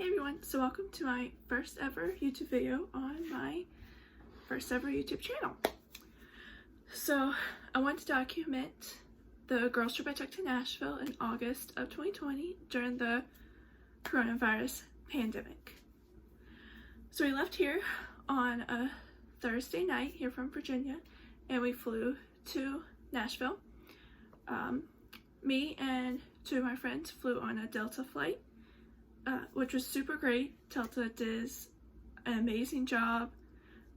Hey everyone, so welcome to my first ever YouTube video on my first ever YouTube channel. So I want to document the girls trip I took to Nashville in August of 2020 during the coronavirus pandemic. So we left here on a Thursday night here from Virginia and we flew to Nashville. Me and two of my friends flew on a Delta flight. Which was super great. Delta does an amazing job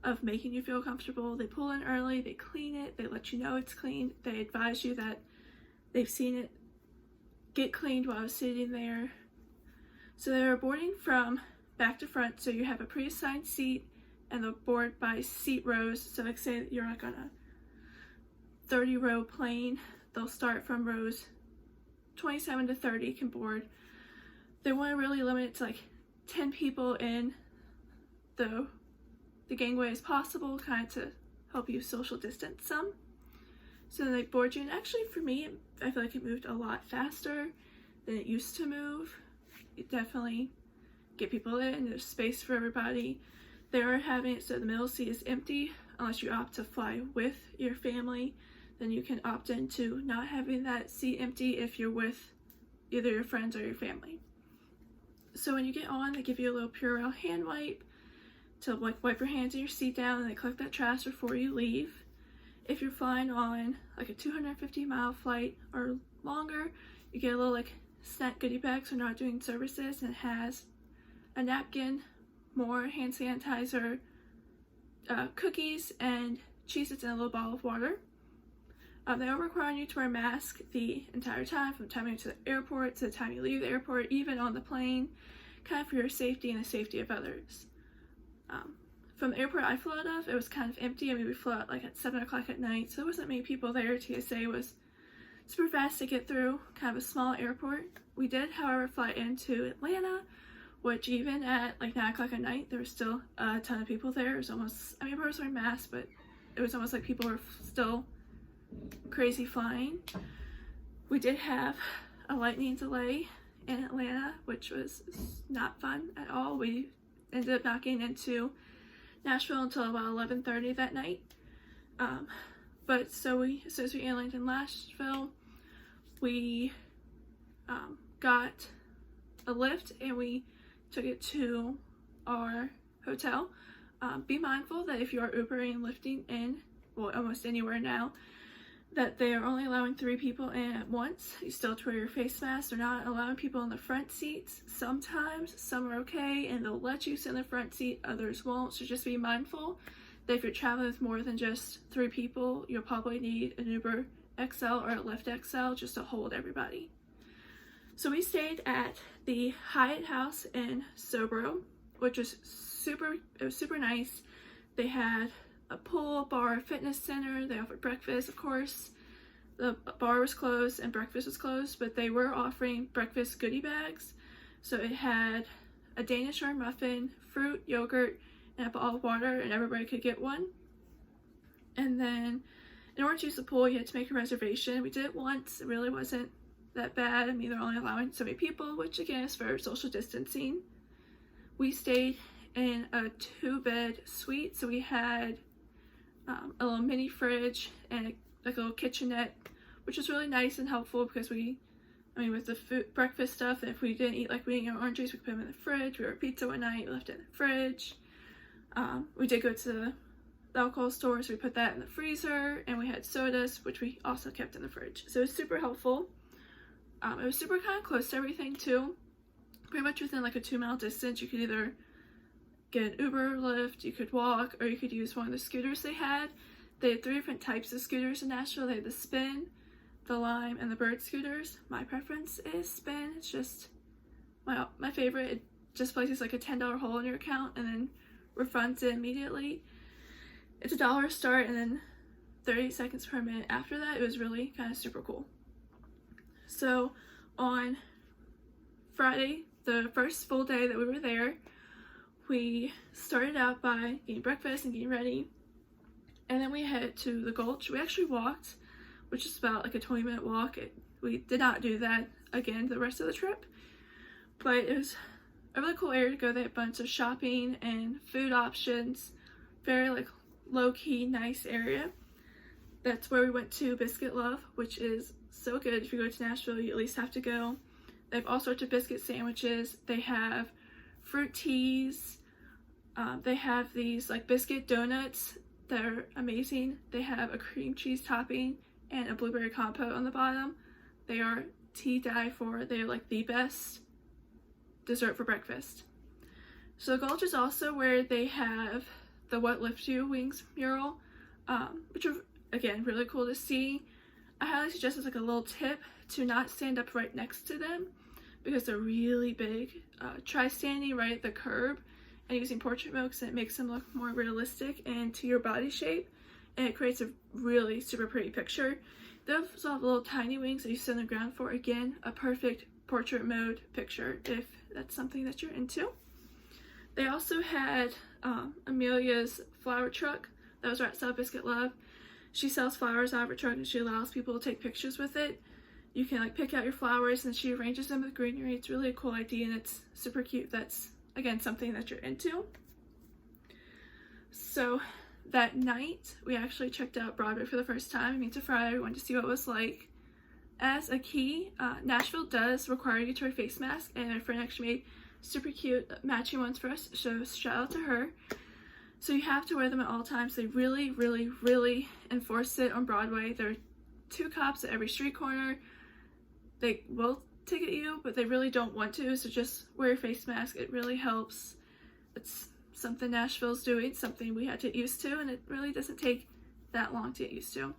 of making you feel comfortable. They pull in early, they clean it, they let you know it's clean, they advise you that they've seen it get cleaned while I was sitting there. So they were boarding from back to front, so you have a pre-assigned seat and they'll board by seat rows. So like say that you're like on a 30-row plane, they'll start from rows 27 to 30 can board. They want to really limit it to like 10 people in the gangway as possible, kind of to help you social distance some. So they board you, and actually for me, I feel like it moved a lot faster than it used to move. It definitely get people in, there's space for everybody. They are having it so the middle seat is empty, unless you opt to fly with your family. Then you can opt into not having that seat empty if you're with either your friends or your family. So when you get on, they give you a little Purell hand wipe to like wipe your hands and your seat down, and they collect that trash before you leave. If you're flying on like a 250-mile flight or longer, you get a little like snack goodie bag, so not doing services, and it has a napkin, more hand sanitizer, cookies, and Cheez-Its, and a little bottle of water. They are requiring you to wear a mask the entire time, from the time you get to the airport to the time you leave the airport, even on the plane, kind of for your safety and the safety of others. From the airport I flew out of, it was kind of empty. I mean, we flew out like at 7 o'clock at night, so there wasn't many people there. TSA was super fast to get through, kind of a small airport. We did, however, fly into Atlanta, which even at like 9 o'clock at night, there was still a ton of people there. It was almost, I mean, everyone was wearing masks, but it was almost like people were still crazy flying. We did have a lightning delay in Atlanta, which was not fun at all. We ended up not getting into Nashville until about 11:30 that night. But so as soon as we landed in Nashville, we got a lift and we took it to our hotel. Be mindful that if you are Ubering and lifting in, well, almost anywhere now, that they are only allowing 3 people in at once. You still have to wear your face mask. They're not allowing people in the front seats. Sometimes some are okay and they'll let you sit in the front seat, others won't. So just be mindful that if you're traveling with more than just 3 people, you'll probably need an Uber XL or a Lyft XL just to hold everybody. So we stayed at the Hyatt House in Sobro, which was super nice. They had a pool, bar, fitness center. They offered breakfast, of course. The bar was closed and breakfast was closed, but they were offering breakfast goodie bags. So it had a Danish short muffin, fruit, yogurt, and a bottle of water, and everybody could get one. And then in order to use the pool, you had to make a reservation. We did it once. It really wasn't that bad. I mean, they're only allowing so many people, which again is for social distancing. We stayed in a 2-bed suite, so we had a little mini fridge and like a little kitchenette, which was really nice and helpful because with the food, breakfast stuff, and if we didn't eat, like we didn't eat orange juice, we could put them in the fridge. We ordered pizza one night, we left it in the fridge. We did go to the alcohol store, so we put that in the freezer, and we had sodas, which we also kept in the fridge. So it was super helpful. It was super kind of close to everything too. Pretty much within like a 2-mile distance. You could either get an Uber, Lyft, you could walk, or you could use one of the scooters they had. They had 3 different types of scooters in Nashville. They had the Spin, the Lime, and the Bird scooters. My preference is Spin. It's just my favorite. It just places like a $10 hole in your account and then refunds it immediately. It's $1 start and then 30 seconds per minute after that. It was really kind of super cool. So on Friday, the first full day that we were there, we started out by getting breakfast and getting ready, and then we headed to the Gulch. We actually walked, which is about like a 20-minute walk. We did not do that again the rest of the trip, but it was a really cool area to go. They have a bunch of shopping and food options. Very like low-key, nice area. That's where we went to Biscuit Love, which is so good. If you go to Nashville, you at least have to go. They have all sorts of biscuit sandwiches. They have fruit teas. They have these like biscuit donuts that are amazing. They have a cream cheese topping and a blueberry compote on the bottom. They are to die for. They are like the best dessert for breakfast. So the Gulch is also where they have the What Lifts You Wings mural, which are again really cool to see. I highly suggest as like a little tip to not stand up right next to them because they're really big. Try standing right at the curb and using portrait mode because it makes them look more realistic and to your body shape, and it creates a really super pretty picture. They also have little tiny wings that you sit on the ground for. Again, a perfect portrait mode picture if that's something that you're into. They also had Amelia's flower truck that was right outside Biscuit Love. She sells flowers out of her truck and she allows people to take pictures with it. You can like pick out your flowers and she arranges them with greenery. It's really a cool idea and it's super cute. That's again something that you're into. So that night we actually checked out Broadway for the first time. I mean, it's a Friday. We wanted to see what it was like. As a key, Nashville does require you to wear a face mask, and my friend actually made super cute matching ones for us, so shout out to her. So you have to wear them at all times. They really, really, really enforce it on Broadway. There are 2 cops at every street corner. They will ticket you, but they really don't want to, so just wear your face mask. It really helps. It's something Nashville's doing, something we had to get used to, and it really doesn't take that long to get used to.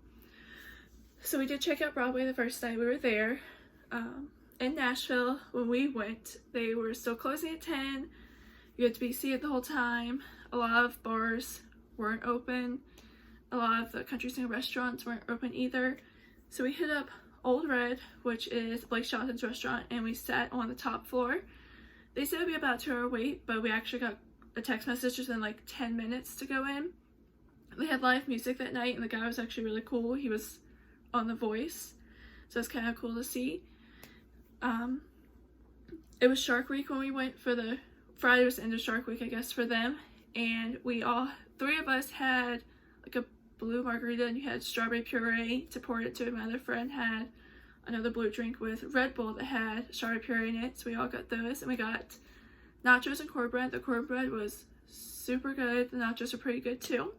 So we did check out Broadway the first night we were there. In Nashville, when we went, they were still closing at 10. You had to be seated the whole time. A lot of bars weren't open. A lot of the country singer restaurants weren't open either. So we hit up Old Red, which is Blake Shelton's restaurant, and we sat on the top floor. They said it would be about a 2-hour wait, but we actually got a text message within like 10 minutes to go in. They had live music that night, and the guy was actually really cool. He was on The Voice, so it's kind of cool to see. It was Shark Week when we went. For the Friday was the end of Shark Week, I guess, for them, and we all 3 of us had like a blue margarita, and you had strawberry puree to pour it to. My other friend had another blue drink with Red Bull that had strawberry puree in it, so we all got those, and we got nachos and cornbread. The cornbread was super good. The nachos are pretty good too.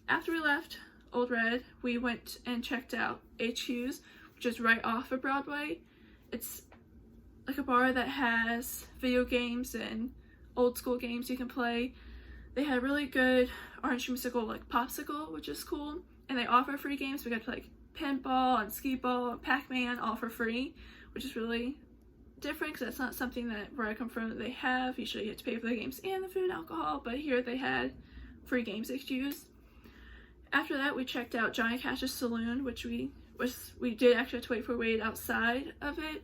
After we left Old Red, we went and checked out HQ's, which is right off of Broadway. It's like a bar that has video games and old school games you can play. They had really good orange musical like popsicle, which is cool, and they offer free games. We got to play like pinball and skee ball and Pac-Man all for free, which is really different because that's not something that where I come from that they have. Usually you have to pay for the games and the food and alcohol, but here they had free games to use. After that, we checked out Johnny Cash's Saloon, which we did actually have to wait for a wait outside of it,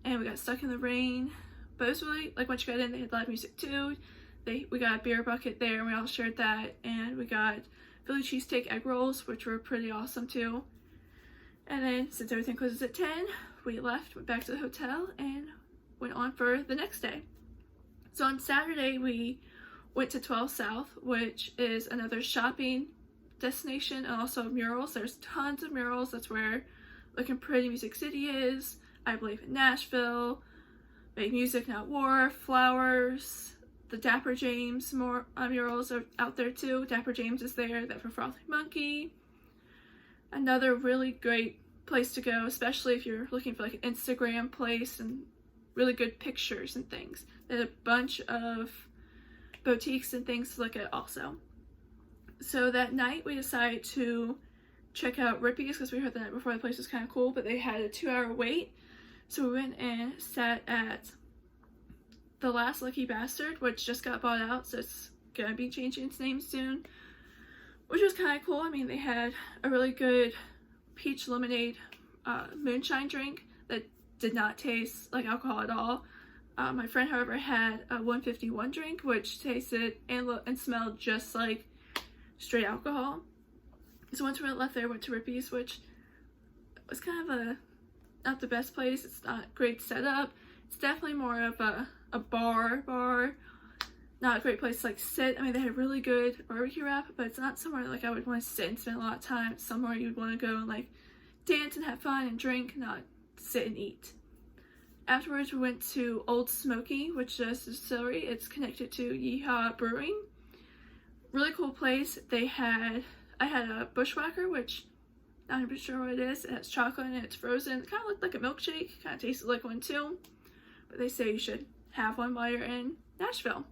and we got stuck in the rain. But it was really like once you got in, they had live music too. We got a beer bucket there, and we all shared that, and we got Philly cheesesteak egg rolls, which were pretty awesome too. And then since everything closes at 10, we left, went back to the hotel, and went on for the next day. So on Saturday, we went to 12 South, which is another shopping destination and also murals. There's tons of murals. That's where Looking Pretty Music City is. I believe in Nashville. Make Music Not War, Flowers. The Dapper James murals are out there too. Dapper James is there. That for Frothy Monkey. Another really great place to go, especially if you're looking for like an Instagram place and really good pictures and things. There's a bunch of boutiques and things to look at also. So that night we decided to check out Rippy's because we heard the night before the place was kind of cool, but they had a 2-hour wait. So we went and sat at The Last Lucky Bastard, which just got bought out, so it's gonna be changing its name soon, which was kind of cool. I mean, they had a really good peach lemonade moonshine drink that did not taste like alcohol at all. My friend, however, had a 151 drink, which tasted and smelled just like straight alcohol. So once we left there, went to Rippy's, which was kind of not the best place. It's not great setup. It's definitely more of a a bar. Not a great place to like sit. I mean, they had really good barbecue wrap, but it's not somewhere like I would want to sit and spend a lot of time. It's somewhere you'd want to go and like dance and have fun and drink, not sit and eat. Afterwards, we went to Old Smoky, which is a distillery. It's connected to Yeehaw Brewing. Really cool place. I had a bushwhacker, which I'm not even sure what it is. It has chocolate in it. It's frozen. It kind of looked like a milkshake. Kind of tasted like one too. But they say you should have one while you're in Nashville.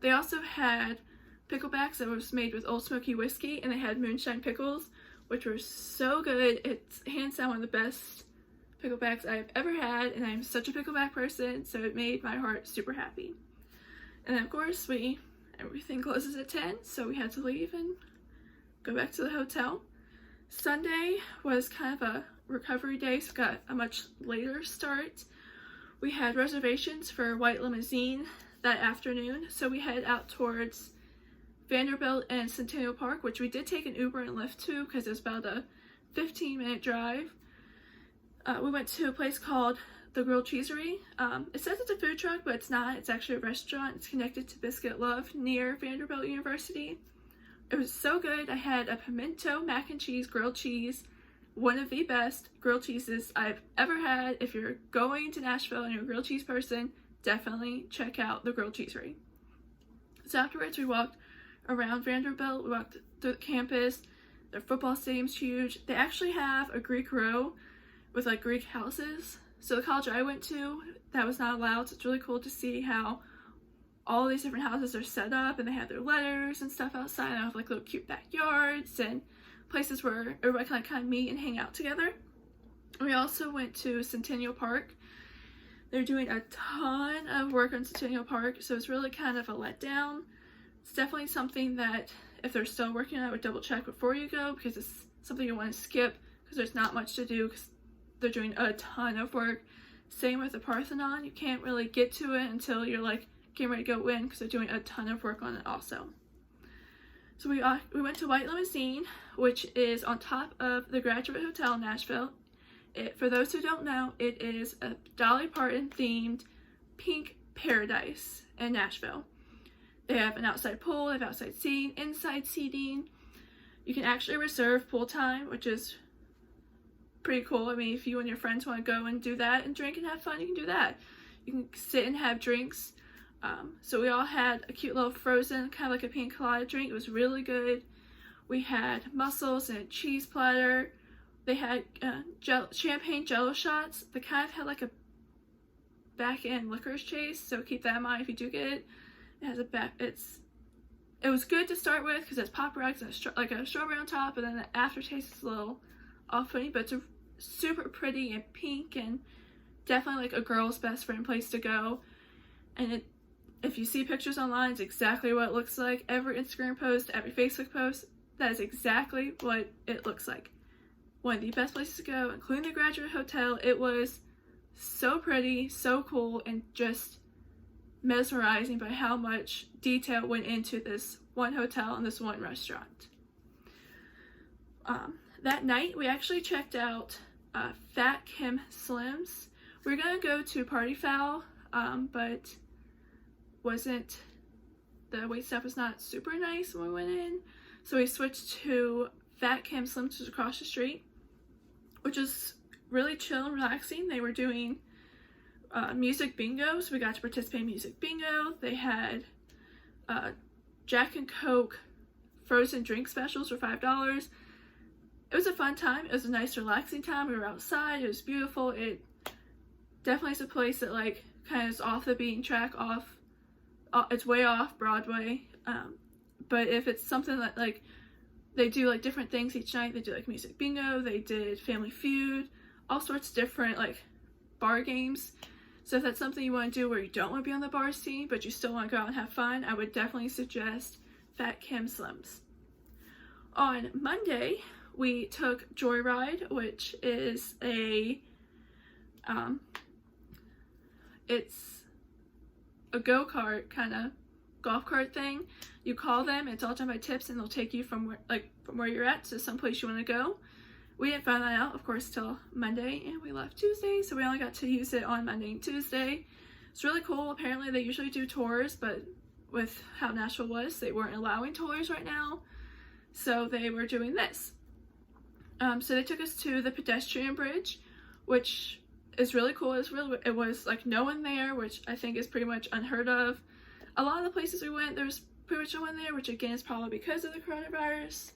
They also had picklebacks that was made with Old Smoky whiskey, and they had moonshine pickles, which were so good. It's hands down one of the best picklebacks I've ever had, and I'm such a pickleback person, so it made my heart super happy. And then of course everything closes at 10, so we had to leave and go back to the hotel. Sunday was kind of a recovery day, so we got a much later start. We had reservations for White Limousine that afternoon, so we headed out towards Vanderbilt and Centennial Park, which we did take an Uber and Lyft to because it was about a 15-minute drive. We went to a place called the Grilled Cheesery. It says it's a food truck, but it's not. It's actually a restaurant. It's connected to Biscuit Love near Vanderbilt University. It was so good. I had a pimento mac and cheese grilled cheese, one of the best grilled cheeses I've ever had. If you're going to Nashville and you're a grilled cheese person, definitely check out the Grilled Cheesery. So afterwards, we walked around Vanderbilt. We walked through the campus. Their football stadium's huge. They actually have a Greek row with like Greek houses. So the college I went to, that was not allowed. So it's really cool to see how all these different houses are set up, and they have their letters and stuff outside. And they have like little cute backyards and places where everybody can like kind of meet and hang out together. We also went to Centennial Park. They're doing a ton of work on Centennial Park, so it's really kind of a letdown. It's definitely something that if they're still working on, I would double check before you go, because it's something you want to skip because there's not much to do because they're doing a ton of work. Same with the Parthenon. You can't really get to it until you're like getting ready to go in because they're doing a ton of work on it also. So we went to White Limousine, which is on top of the Graduate Hotel in Nashville. For those who don't know, it is a Dolly Parton themed pink paradise in Nashville. They have an outside pool, they have outside seating, inside seating. You can actually reserve pool time, which is pretty cool. I mean, if you and your friends want to go and do that and drink and have fun, you can do that. You can sit and have drinks. So we all had a cute little frozen, kind of like a pina colada drink. It was really good. We had mussels and a cheese platter. They had champagne jello shots. They kind of had like a back-end licorice chase, so keep that in mind if you do get it. It has it was good to start with because it's pop rocks and like a strawberry on top, and then the aftertaste is a little off-putting, but it's super pretty and pink and definitely like a girl's best friend place to go. And if you see pictures online, it's exactly what it looks like. Every Instagram post, every Facebook post, that is exactly what it looks like. One of the best places to go, including the Graduate Hotel. It was so pretty, so cool, and just mesmerizing by how much detail went into this one hotel and this one restaurant. That night, we actually checked out Fat Kim Slim's. We were going to go to Party Foul, but the waitstaff was not super nice when we went in. So we switched to Fat Kim Slim's, which was across the street, which was really chill and relaxing. They were doing music bingo, so we got to participate in music bingo. They had Jack and Coke frozen drink specials for $5. It was a fun time. It was a nice relaxing time. We were outside. It was beautiful. It definitely is a place that like kind of is off the beaten track, it's way off Broadway. But if it's something that like they do like different things each night, they do like music bingo, they did Family Feud, all sorts of different like bar games. So if that's something you want to do where you don't want to be on the bar scene but you still want to go out and have fun, I would definitely suggest Fat Kim Slim's. On Monday, we took Joyride, which is it's a go-kart kind of golf cart thing. You call them, it's all done by tips, and they'll take you from where you're at to some place you want to go. We didn't find that out, of course, till Monday, and we left Tuesday, so we only got to use it on Monday and Tuesday. It's really cool. Apparently they usually do tours, but with how Nashville was, they weren't allowing tours right now, so they were doing this. So they took us to the pedestrian bridge, which is really cool. It was like no one there, which I think is pretty much unheard of. A lot of the places we went, there's pretty much no one there, which again is probably because of the coronavirus.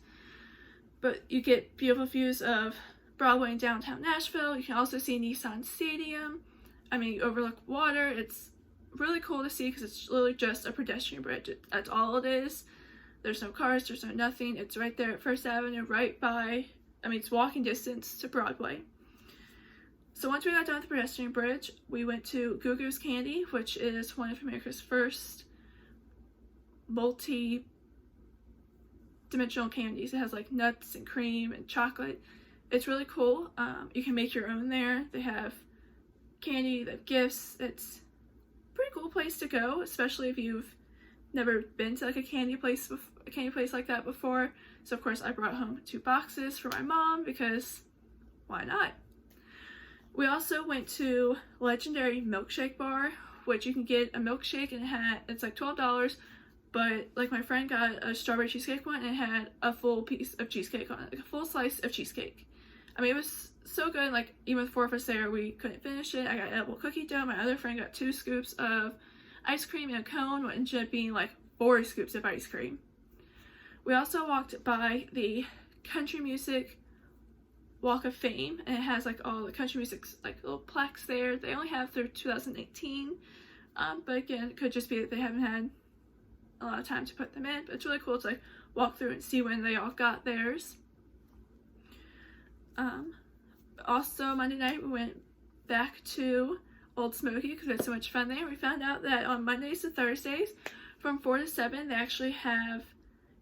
But you get beautiful views of Broadway and downtown Nashville. You can also see Nissan Stadium. I mean, you overlook water. It's really cool to see because it's literally just a pedestrian bridge. That's all it is. There's no cars, there's no nothing. It's right there at First Avenue, right by, I mean, it's walking distance to Broadway. So once we got done with the pedestrian bridge, we went to Goo Goo's Candy, which is one of America's first multi-dimensional candies. It has like nuts and cream and chocolate. It's really cool. You can make your own there. They have candy, they have gifts. It's a pretty cool place to go, especially if you've never been to like a candy place like that before. So of course I brought home 2 boxes for my mom because why not? We also went to Legendary Milkshake Bar, which you can get a milkshake and it's like $12, but like my friend got a strawberry cheesecake one and it had a full piece of cheesecake on it, like a full slice of cheesecake. I mean, it was so good. Like even with 4 of us there, we couldn't finish it. I got edible cookie dough. My other friend got 2 scoops of ice cream and a cone, what ended up being like 4 scoops of ice cream. We also walked by the Country Music Walk of Fame, and it has like all the country music like little plaques there. They only have through 2018, but again, it could just be that they haven't had a lot of time to put them in. But it's really cool to like walk through and see when they all got theirs. Also Monday night we went back to Old Smoky because we had so much fun there. We found out that on Mondays to Thursdays from 4 to 7 they actually have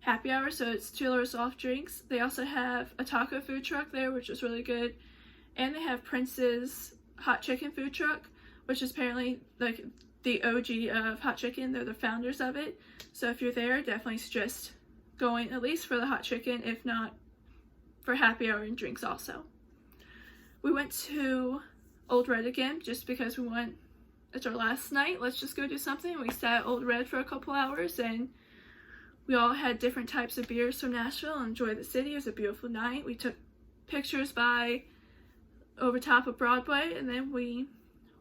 happy hour, so it's $2 soft drinks. They also have a taco food truck there, which is really good, and they have Prince's hot chicken food truck, which is apparently like the OG of hot chicken. They're the founders of it, so if you're there, definitely suggest going at least for the hot chicken, if not for happy hour and drinks also. We went to Old Red again just because we went, it's our last night, let's just go do something. We sat at Old Red for a couple hours and we all had different types of beers from Nashville and enjoyed the city. It was a beautiful night. We took pictures by over top of Broadway, and then we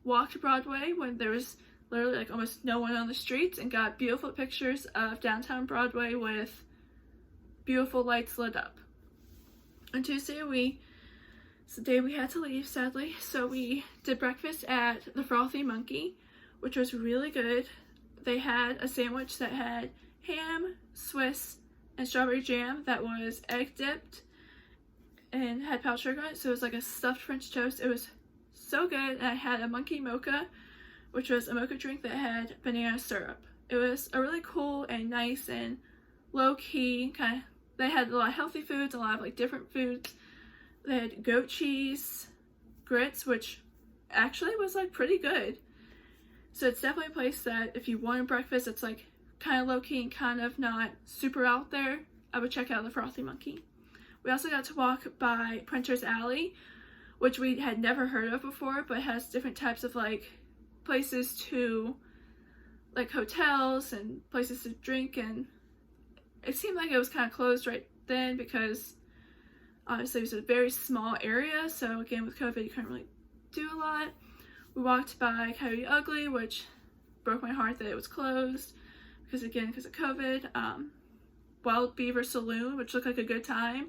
walked Broadway when there was literally like almost no one on the streets and got beautiful pictures of downtown Broadway with beautiful lights lit up. On Tuesday, it's the day we had to leave, sadly, so we did breakfast at the Frothy Monkey, which was really good. They had a sandwich that had ham, Swiss, and strawberry jam that was egg dipped and had powdered sugar on it, so it was like a stuffed French toast. It was so good. And I had a monkey mocha, which was a mocha drink that had banana syrup. It was a really cool and nice and low-key kind of, they had a lot of healthy foods, a lot of like different foods. They had goat cheese grits, which actually was like pretty good. So it's definitely a place that if you want breakfast, it's like kind of low-key and kind of not super out there, I would check out the Frothy Monkey. We also got to walk by Printer's Alley, which we had never heard of before, but has different types of like places to, like hotels and places to drink, and it seemed like it was kind of closed right then because obviously it was a very small area, so again with COVID you couldn't really do a lot. We walked by Coyote Ugly, which broke my heart that it was closed because of COVID. Wild Beaver Saloon, which looked like a good time.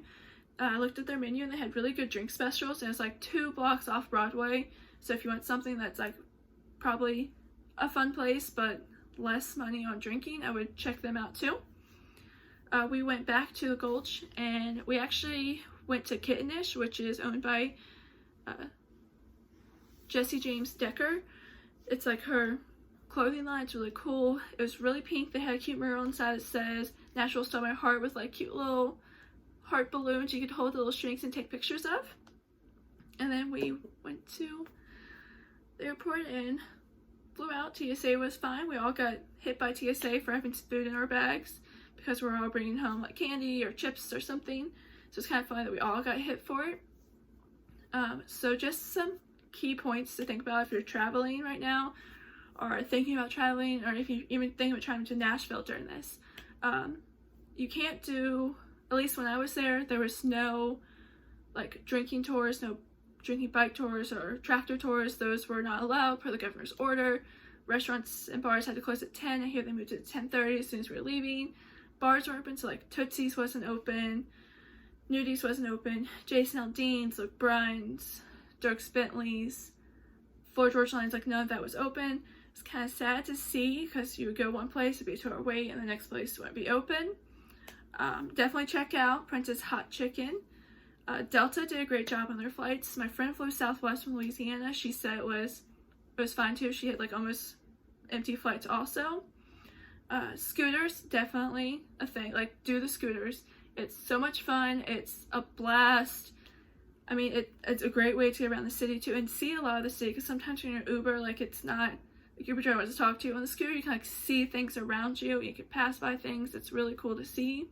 I looked at their menu and they had really good drink specials, and it's like 2 blocks off Broadway, so if you want something that's like probably a fun place but less money on drinking, I would check them out too. We went back to the Gulch and we actually went to Kittenish, which is owned by Jessie James Decker. It's like her clothing line. It's really cool. It was really pink. They had a cute mural inside that says Nashville Stole My Heart with like cute little heart balloons you could hold the little strings and take pictures of. And then we went to the airport and flew out. TSA was fine. We all got hit by TSA for having food in our bags because we're all bringing home like candy or chips or something. So it's kind of funny that we all got hit for it. So just some key points to think about if you're traveling right now are thinking about traveling, or if you even think about traveling to Nashville during this, you can't do, at least when I was there was no like drinking tours, no drinking bike tours or tractor tours. Those were not allowed per the governor's order. Restaurants and bars had to close at 10. I hear they moved it to 10:30 as soon as we were leaving. Bars were open, so like Tootsie's wasn't open, Nudies wasn't open, Jason Aldean's, Luke Bryan's, Dierks Bentley's, Floyd George Line's, like none of that was open. It's kind of sad to see because you would go one place, it'd be a 2-hour wait, and the next place wouldn't be open. Definitely check out Prince's Hot Chicken. Delta did a great job on their flights. My friend flew Southwest from Louisiana. She said it was fine too. She had like almost empty flights also. Scooters, definitely a thing. Like, do the scooters. It's so much fun. It's a blast. I mean, it's a great way to get around the city too and see a lot of the city, because sometimes when you're in Uber, like, it's not like Uber driver to talk to you. On the scooter, you can like see things around you. You can pass by things. It's really cool to see.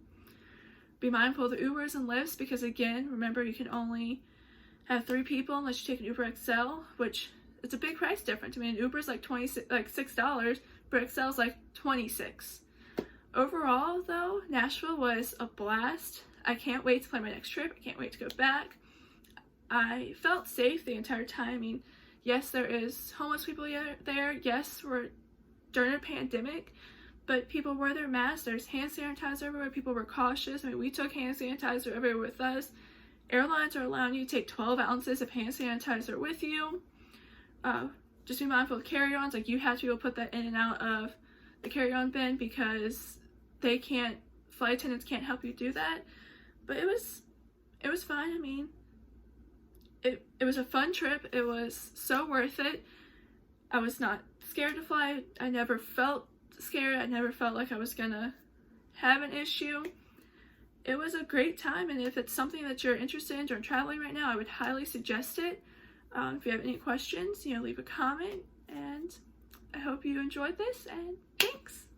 Be mindful of the Ubers and Lyfts, because again, remember, you can only have 3 people unless you take an Uber XL, which it's a big price difference. I mean, Uber's like $6, but XL's like $26. Overall, though, Nashville was a blast. I can't wait to plan my next trip. I can't wait to go back. I felt safe the entire time. I mean, yes, there is homeless people there. Yes, we're during a pandemic, but people wear their masks. There's hand sanitizer everywhere. People were cautious. I mean, we took hand sanitizer everywhere with us. Airlines are allowing you to take 12 ounces of hand sanitizer with you. Just be mindful of carry-ons. Like, you have to be able to put that in and out of the carry-on bin, because flight attendants can't help you do that. But it was fine. I mean, it was a fun trip. It was so worth it. I was not scared to fly. I never felt scared. I never felt like I was gonna have an issue. It was a great time, and if it's something that you're interested in during traveling right now, I would highly suggest it. If you have any questions, leave a comment, and I hope you enjoyed this, and thanks!